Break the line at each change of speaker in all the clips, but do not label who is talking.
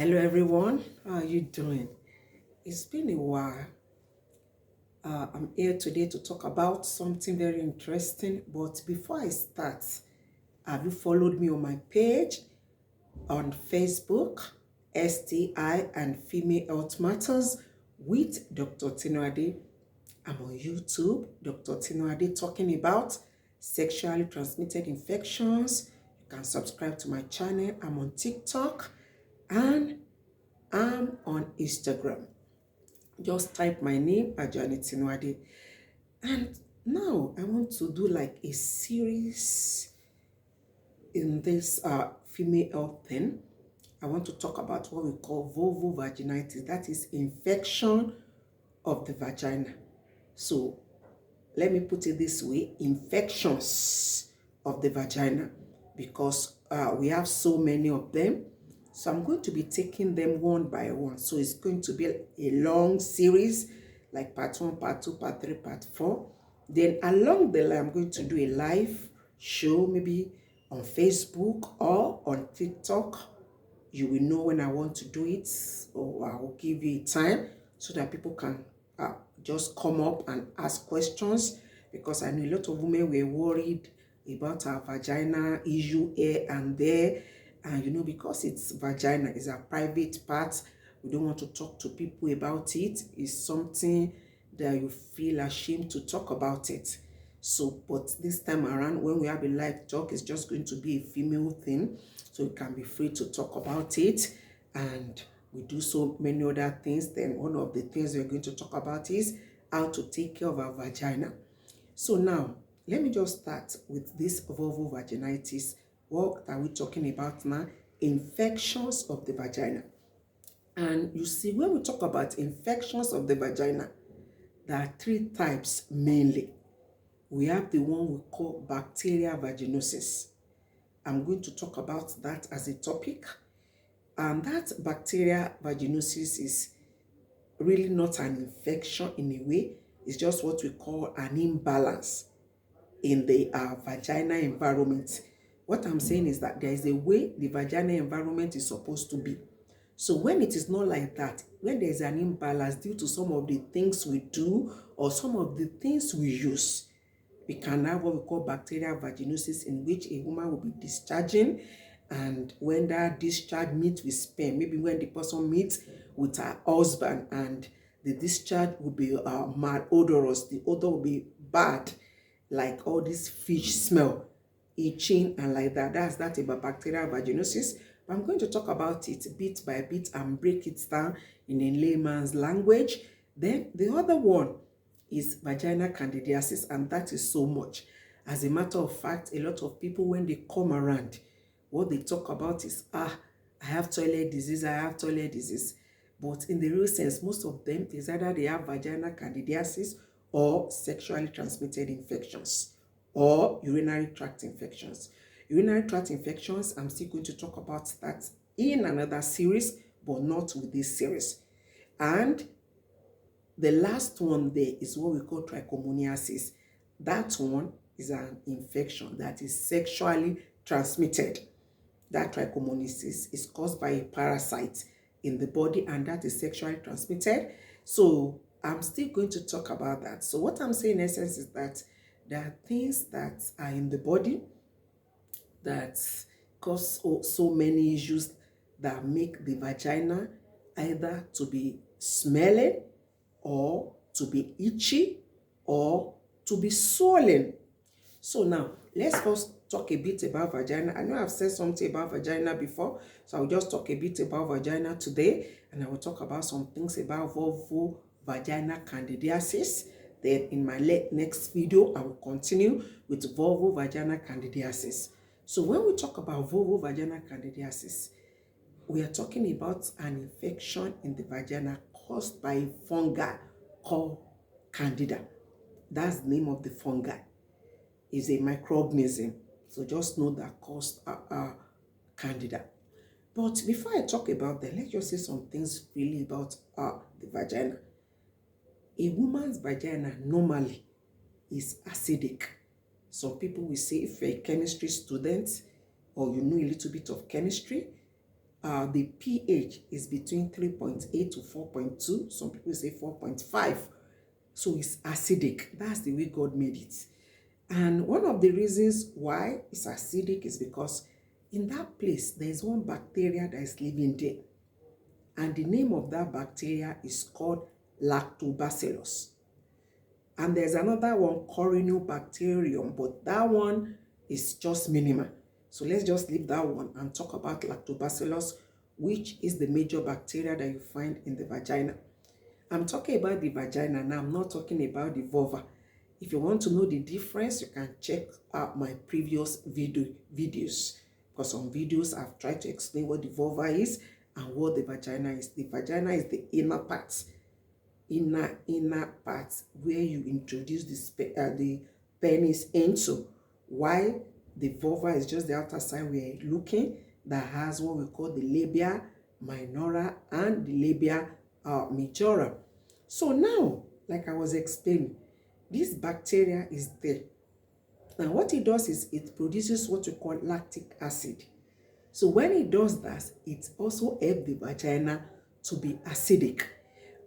Hello everyone, how are you doing? It's been a while. I'm here today to talk about something very interesting, but before I start, have you followed me on my page on Facebook, STI and Female Health Matters with Dr. Tinuade? I'm on YouTube, Dr. Tinuade, talking about sexually transmitted infections. You can subscribe to my channel. I'm on TikTok and I'm on Instagram. Just type my name, Ajani Tinuade. And now I want to do like a series in this female health thing. I want to talk about what we call vulvovaginitis. That is infection of the vagina. So let me put it this way, infections of the vagina, because we have so many of them. So I'm going to be taking them one by one. So it's going to be a long series, like part 1, part 2, part 3, part 4. Then along the line, I'm going to do a live show, maybe on Facebook or on TikTok. You will know when I want to do it, or I will give you a time so that people can just come up and ask questions, because I know a lot of women were worried about our vagina issue here and there. And you know, because it's vagina, it's a private part, we don't want to talk to people about it. It's something that you feel ashamed to talk about it. So, but this time around, when we have a live talk, it's just going to be a female thing. So you can be free to talk about it. And we do so many other things. Then one of the things we're going to talk about is how to take care of our vagina. So now, let me just start with this vulvovaginitis. What are we talking about now? Infections of the vagina. And you see, when we talk about infections of the vagina, there are 3 types mainly. We have the one we call bacterial vaginosis. I'm going to talk about that as a topic. And that bacterial vaginosis is really not an infection in a way. It's just what we call an imbalance in the vaginal environment. What I'm saying is that there is a way the vaginal environment is supposed to be. So when it is not like that, when there is an imbalance due to some of the things we do or some of the things we use, we can have what we call bacterial vaginosis, in which a woman will be discharging, and when that discharge meets with sperm, maybe when the person meets with her husband, and the discharge will be malodorous, the odor will be bad, like all this fish smell, itching, and like that. That's about bacterial vaginosis. But I'm going to talk about it bit by bit and break it down in a layman's language. Then the other one is vaginal candidiasis, and that is so much. As a matter of fact, a lot of people, when they come around, what they talk about is, I have toilet disease, I have toilet disease. But in the real sense, most of them is either they have vaginal candidiasis or sexually transmitted infections or urinary tract infections. Urinary tract infections, I'm still going to talk about that in another series, but not with this series. And the last one there is what we call trichomoniasis. That one is an infection that is sexually transmitted. That trichomoniasis is caused by a parasite in the body, and that is sexually transmitted. So I'm still going to talk about that. So what I'm saying in essence is that there are things that are in the body that cause so many issues that make the vagina either to be smelling, or to be itchy, or to be swollen. So now, let's first talk a bit about vagina. I know I've said something about vagina before, so I'll just talk a bit about vagina today, and I will talk about some things about vulvovaginal candidiasis. Then in my next video, I will continue with vulvovaginal candidiasis. So when we talk about vulvovaginal candidiasis, we are talking about an infection in the vagina caused by a fungi called candida. That's the name of the fungi. It's a microorganism. So just know that caused candida. But before I talk about that, let's just say some things really about the vagina. A woman's vagina normally is acidic. Some people will say, if you're a chemistry student or you know a little bit of chemistry, the pH is between 3.8 to 4.2. Some people say 4.5. So it's acidic. That's the way God made it. And one of the reasons why it's acidic is because in that place, there's one bacteria that is living there. And the name of that bacteria is called lactobacillus. And there's another one, Corynebacterium, but that one is just minimal. So let's just leave that one and talk about lactobacillus, which is the major bacteria that you find in the vagina. I'm talking about the vagina now. I'm not talking about the vulva. If you want to know the difference, you can check out my previous videos. For some videos, I've tried to explain what the vulva is and what the vagina is. The vagina is the inner part. Inner part where you introduce the penis into, while the vulva is just the outer side we're looking, that has what we call the labia minora and the labia majora. So now, like I was explaining, this bacteria is there. Now what it does is it produces what we call lactic acid. So when it does that, it also helps the vagina to be acidic.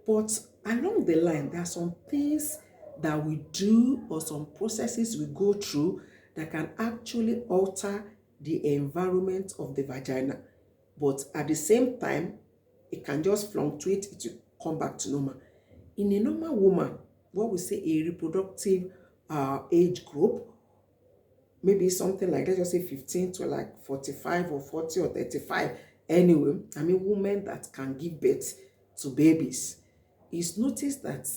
But along the line, there are some things that we do or some processes we go through that can actually alter the environment of the vagina. But at the same time, it can just fluctuate, it will come back to normal. In a normal woman, what we say a reproductive age group, maybe something like, let's just say 15 to like 45 or 40 or 35. Anyway, I mean, women that can give birth to babies, it's noticed that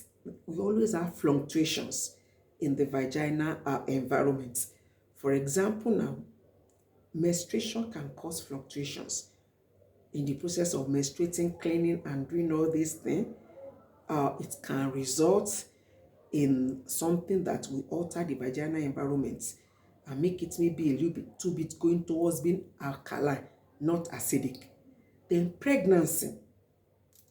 we always have fluctuations in the vaginal environment. For example, now, menstruation can cause fluctuations. In the process of menstruating, cleaning, and doing all these things, it can result in something that will alter the vaginal environment and make it maybe a little bit too bit going towards being alkaline, not acidic. Then pregnancy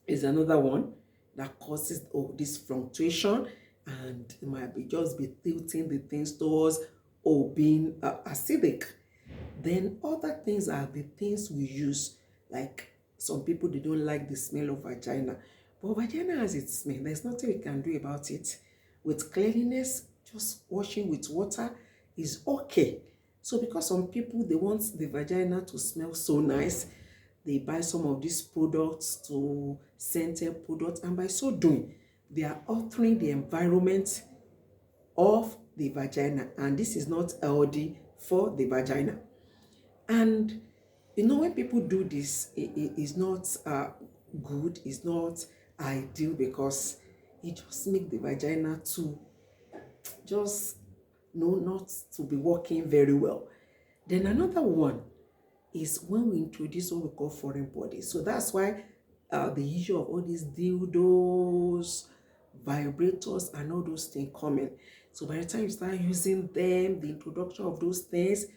is another one that causes this fluctuation, and it might be just be tilting the things towards being acidic. Then other things are the things we use, like some people, they don't like the smell of vagina, but vagina has its smell. There's nothing we can do about it. With cleanliness, just washing with water is okay. So because some people, they want the vagina to smell so nice, they buy some of these products, to scented products, and by so doing, they are altering the environment of the vagina, and this is not healthy for the vagina. And you know, when people do this, it is not good, it's not ideal, because it just makes the vagina to just not to be working very well. Then another one is when we introduce what we call foreign bodies. So that's why the issue of all these dildos, vibrators, and all those things coming. So by the time you start using them, the introduction of those things,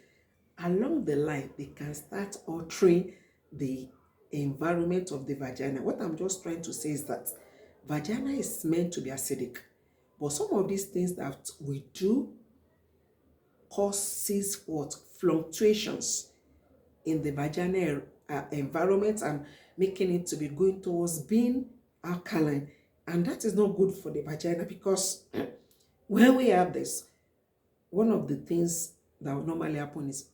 along the line, they can start altering the environment of the vagina. What I'm just trying to say is that vagina is meant to be acidic, but some of these things that we do causes what? Fluctuations in the vaginal environment, and making it to be going towards being alkaline. And that is not good for the vagina, because when we have this, one of the things that would normally happen is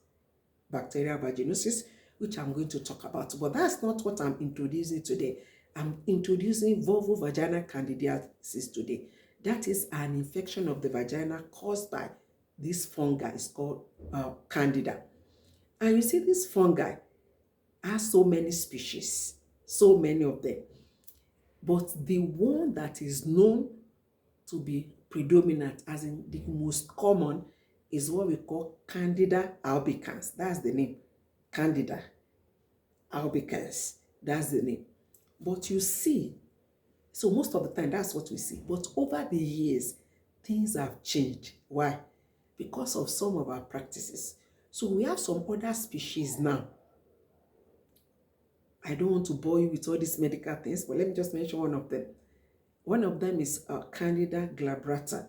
bacterial vaginosis, which I'm going to talk about. But that's not what I'm introducing today. I'm introducing vulvovaginal candidiasis today. That is an infection of the vagina caused by this fungi. It's called candida. And you see, this fungi has so many species, so many of them. But the one that is known to be predominant, as in the most common, is what we call Candida albicans. That's the name. Candida albicans. That's the name. But you see, so most of the time, that's what we see. But over the years, things have changed. Why? Because of some of our practices. So we have some other species now. I don't want to bore you with all these medical things, but let me just mention one of them. One of them is Candida glabrata.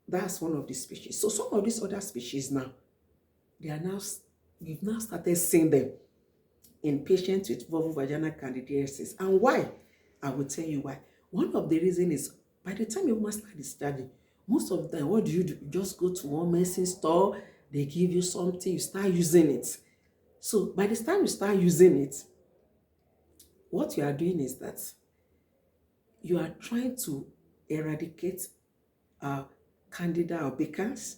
That's one of the species. So some of these other species now, we've now started seeing them in patients with vulvovaginal candidiasis. And why? I will tell you why. One of the reasons is by the time you must start studying, most of the time, what do? You just go to one medicine store, they give you something, you start using it. So by the time you start using it, what you are doing is that you are trying to eradicate candida albicans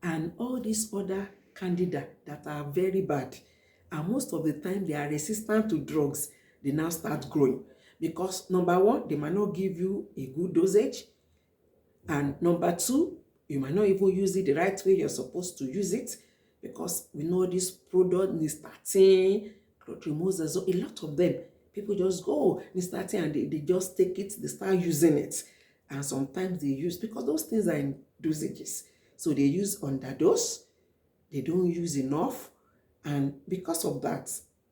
and all these other candida that are very bad. And most of the time they are resistant to drugs. They now start growing because number one, they might not give you a good dosage, and number two, you might not even use it the right way you're supposed to use it, because we know this product, nystatin, clotrimazole, a lot of them, people just go, nystatin, and they just take it, they start using it. And sometimes they use, because those things are in dosages, so they use underdose, they don't use enough, and because of that,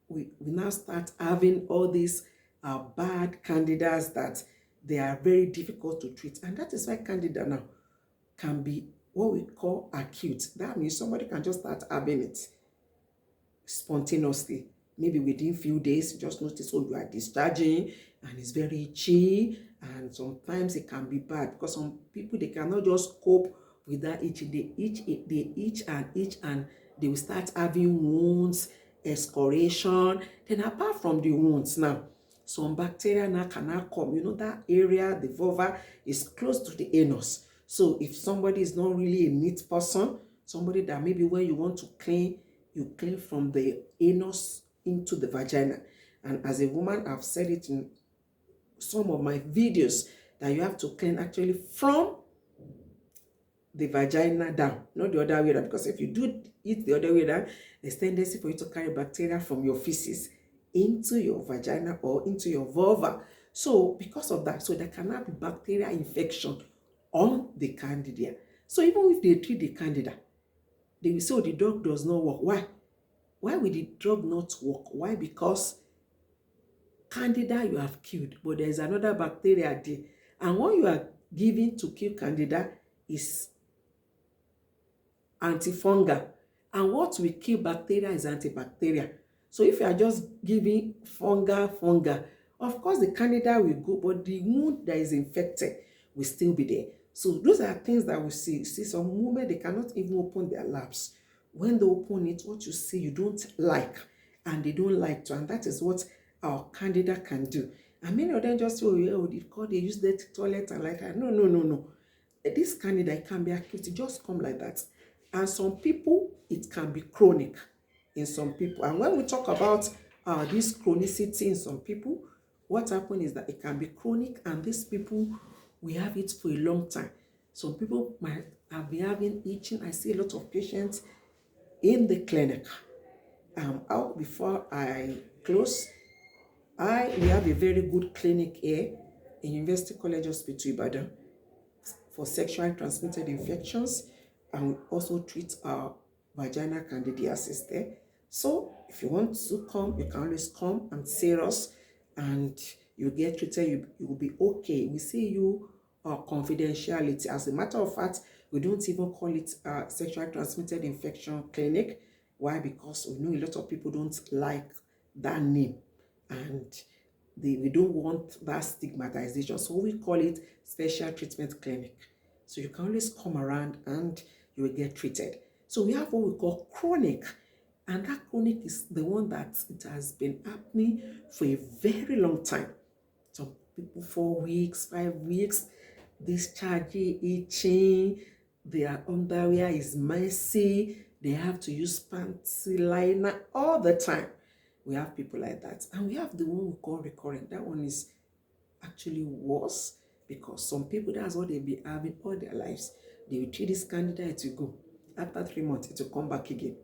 we now start having all these bad candidas that they are very difficult to treat. And that is why candida now can be what we call acute. That means somebody can just start having it spontaneously. Maybe within few days, you just notice, oh, you are discharging and it's very itchy, and sometimes it can be bad because some people, they cannot just cope with that itching. They itch and they will start having wounds, excoriation. Then apart from the wounds now, some bacteria now cannot come. You know, that area, the vulva, is close to the anus. So if somebody is not really a neat person, somebody that maybe when you want to clean, you clean from the anus into the vagina. And as a woman, I've said it in some of my videos that you have to clean actually from the vagina down, not the other way around, because if you do it the other way around, there's tendency for you to carry bacteria from your feces into your vagina or into your vulva. So because of that, so there cannot be bacterial infection on the candida. So even if they treat the candida, they will say, oh, the drug does not work. Why? Why will the drug not work? Why? Because candida you have killed, but there is another bacteria there. And what you are giving to kill candida is antifungal. And what will kill bacteria is antibacterial. So if you are just giving fungal, of course the candida will go, but the wound that is infected will still be there. So those are things that we see. You see some women, they cannot even open their labs. When they open it, what you see, you don't like, and they don't like to, and that is what our candida can do. And many of them just say, oh, yeah, they use the toilet and like that. No. This candida, it can be acute, it just come like that. And some people, it can be chronic in some people. And when we talk about this chronicity in some people, what happens is that it can be chronic, and these people, we have it for a long time. Some people might have been having itching. I see a lot of patients in the clinic. Out before I close, we have a very good clinic here in University College Hospital Ibadan for sexually transmitted infections, and we also treat our vaginal candidiasis there. So if you want to come, you can always come and see us, and you get treated. You will be okay. We see you confidentiality. As a matter of fact, we don't even call it sexually transmitted infection clinic. Why? Because we know a lot of people don't like that name, and we don't want that stigmatization. So we call it special treatment clinic. So you can always come around and you will get treated. So we have what we call chronic. And that chronic is the one that it has been happening for a very long time. Some people 4 weeks, 5 weeks, discharging, itching, their underwear is messy, they have to use panty liner all the time. We have people like that. And we have the one we call recurrent. That one is actually worse, because some people, that's what they've been having all their lives. They will treat this candida, it will go. After 3 months, it will come back again.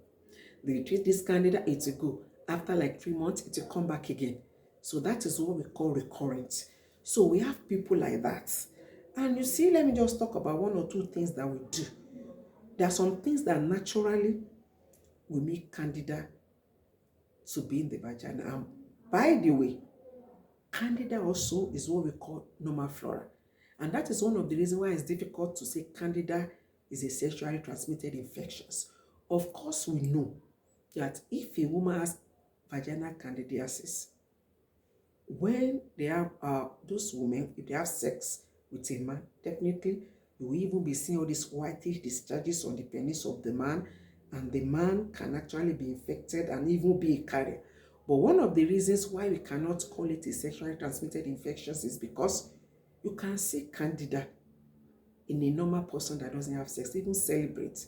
They will treat this candida, it will go. After like 3 months, it will come back again. So that is what we call recurrent. So we have people like that. And you see, let me just talk about 1 or 2 things that we do. There are some things that naturally will make candida to be in the vagina. And by the way, candida also is what we call normal flora. And that is one of the reasons why it's difficult to say candida is a sexually transmitted infection. Of course, we know that if a woman has vaginal candidiasis. When they have those women, if they have sex with a man, definitely you will even be seeing all these whitish discharges on the penis of the man, and the man can actually be infected and even be a carrier. But one of the reasons why we cannot call it a sexually transmitted infection is because you can see candida in a normal person that doesn't have sex, even celebrate.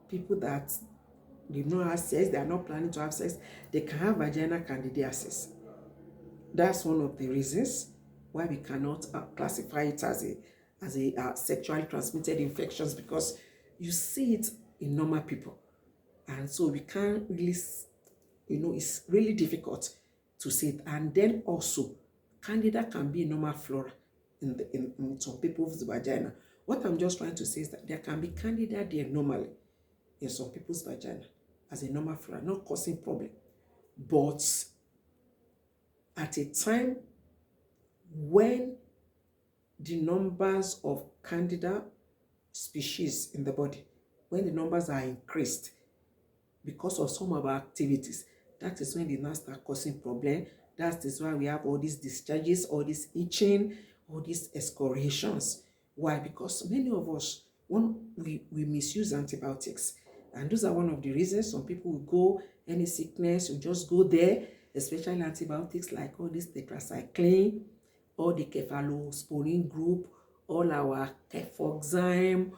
People that they've not had sex, they are not planning to have sex, they can have vaginal candidiasis. That's one of the reasons why we cannot classify it as a sexually transmitted infections, because you see it in normal people, and so we can't really, it's really difficult to see it. And then also, candida can be normal flora in some people's vagina. What I'm just trying to say is that there can be candida there normally in some people's vagina as a normal flora, not causing problem, but at a time when the numbers of candida species in the body, when the numbers are increased because of some of our activities, that is when they now start causing problem. That is why we have all these discharges, all this itching, all these excoriations. Why? Because many of us, we misuse antibiotics. And those are one of the reasons some people will go, any sickness, you just go there, especially antibiotics like all this tetracycline, all the cephalosporin group, all our cefoxime,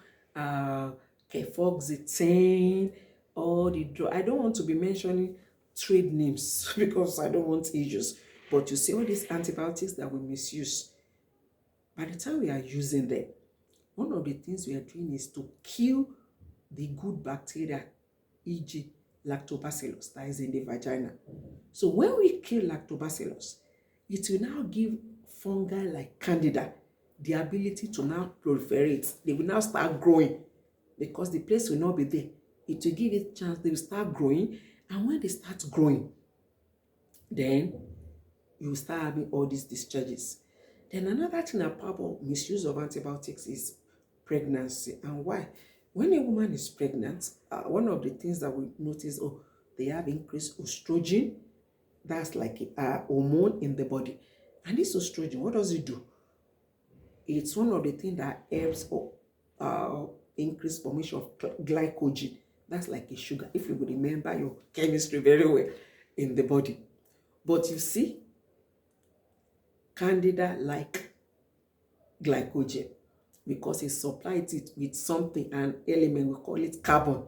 cefoxetine, all the drug. I don't want to be mentioning trade names because I don't want issues. But you see all these antibiotics that we misuse. By the time we are using them, one of the things we are doing is to kill the good bacteria, e.g. lactobacillus that is in the vagina. So when we kill lactobacillus, it will now give fungi like candida the ability to now proliferate. They will now start growing because the place will not be there. It will give it a chance, they will start growing, and when they start growing, then you will start having all these discharges. Then another thing about misuse of antibiotics is pregnancy. And why? When a woman is pregnant, one of the things that we notice, they have increased estrogen. That's like a hormone in the body. And this estrogen, what does it do? It's one of the things that helps increase formation of glycogen. That's like a sugar, if you would remember your chemistry very well in the body. But you see, candida like glycogen because it supplies it with something, an element, we call it carbon,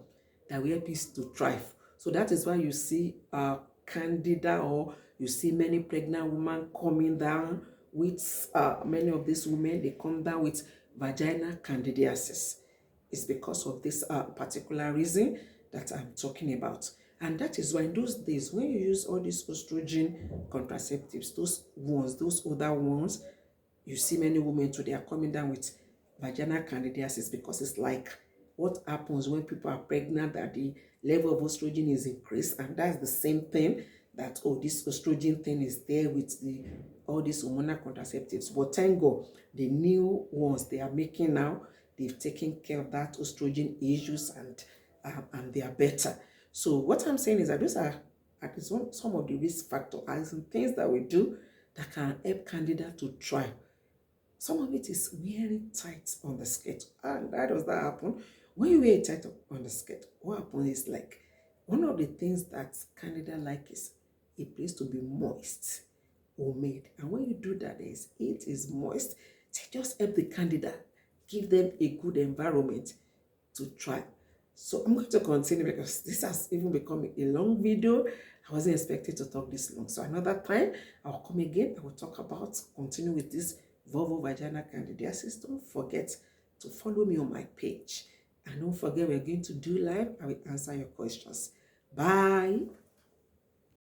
that will help it to thrive. So that is why you see candida, or you see many pregnant women coming down with, many of these women, they come down with vaginal candidiasis. It's because of this particular reason that I'm talking about. And that is why in those days, when you use all these estrogen contraceptives, those older ones, you see many women today are coming down with vaginal candidiasis, because it's like what happens when people are pregnant, that the level of estrogen is increased, and that's the same thing that, this estrogen thing is there with all these hormonal contraceptives. But thank God, the new ones they are making now, they've taken care of that estrogen issues, and they are better. So what I'm saying is that those are at least some of the risk factors and things that we do that can help candida to thrive. Some of it is wearing tight on the skirt. And why does that happen? When you wear tight on the skirt, what happens is, like, one of the things that candida like is a place to be moist, humid. And when you do that, it is moist. They just help the candida, give them a good environment to thrive. So I'm going to continue because this has even become a long video. I wasn't expected to talk this long. So another time, I'll come again. I will talk about, continue with this vulvovaginal candidiasis. Don't forget to follow me on my page. And don't forget, we're going to do live. I will answer your questions. Bye.